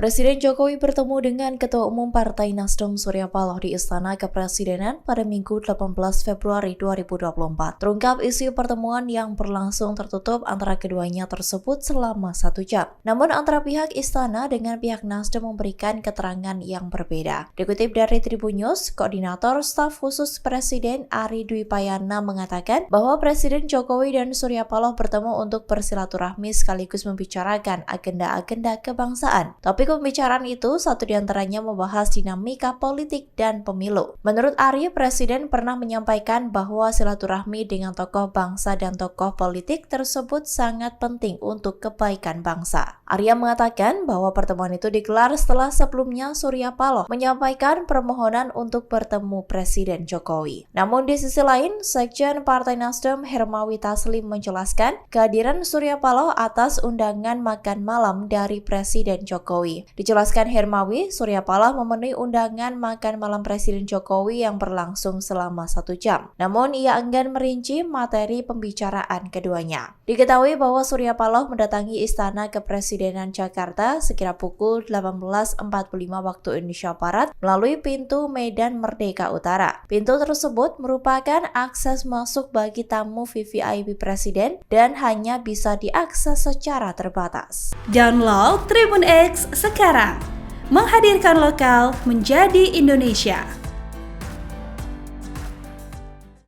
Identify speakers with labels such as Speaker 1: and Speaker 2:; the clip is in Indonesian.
Speaker 1: Presiden Jokowi bertemu dengan Ketua Umum Partai Nasdem Surya Paloh di Istana Kepresidenan pada Minggu 18 Februari 2024. Terungkap isi pertemuan yang berlangsung tertutup antara keduanya tersebut selama 1 jam. Namun antara pihak Istana dengan pihak Nasdem memberikan keterangan yang berbeda. Dikutip dari Tribun News, Koordinator Staf Khusus Presiden Ari Dwi Payana mengatakan bahwa Presiden Jokowi dan Surya Paloh bertemu untuk bersilaturahmi sekaligus membicarakan agenda-agenda kebangsaan. Topik pembicaraan itu satu diantaranya membahas dinamika politik dan pemilu. Menurut Ari, Presiden pernah menyampaikan bahwa silaturahmi dengan tokoh bangsa dan tokoh politik tersebut sangat penting untuk kebaikan bangsa. Arya mengatakan bahwa pertemuan itu digelar setelah sebelumnya Surya Paloh menyampaikan permohonan untuk bertemu Presiden Jokowi. Namun di sisi lain, Sekjen Partai Nasdem Hermawi Taslim menjelaskan kehadiran Surya Paloh atas undangan makan malam dari Presiden Jokowi. Dijelaskan Hermawi, Surya Paloh memenuhi undangan makan malam Presiden Jokowi yang berlangsung selama 1 jam. Namun ia enggan merinci materi pembicaraan keduanya. Diketahui bahwa Surya Paloh mendatangi Istana Kepresidenan Jakarta sekira pukul 18.45 waktu Indonesia Barat melalui pintu Medan Merdeka Utara. Pintu tersebut merupakan akses masuk bagi tamu VVIP Presiden dan hanya bisa diakses secara terbatas.
Speaker 2: Download Tribun X sekarang, menghadirkan lokal menjadi Indonesia.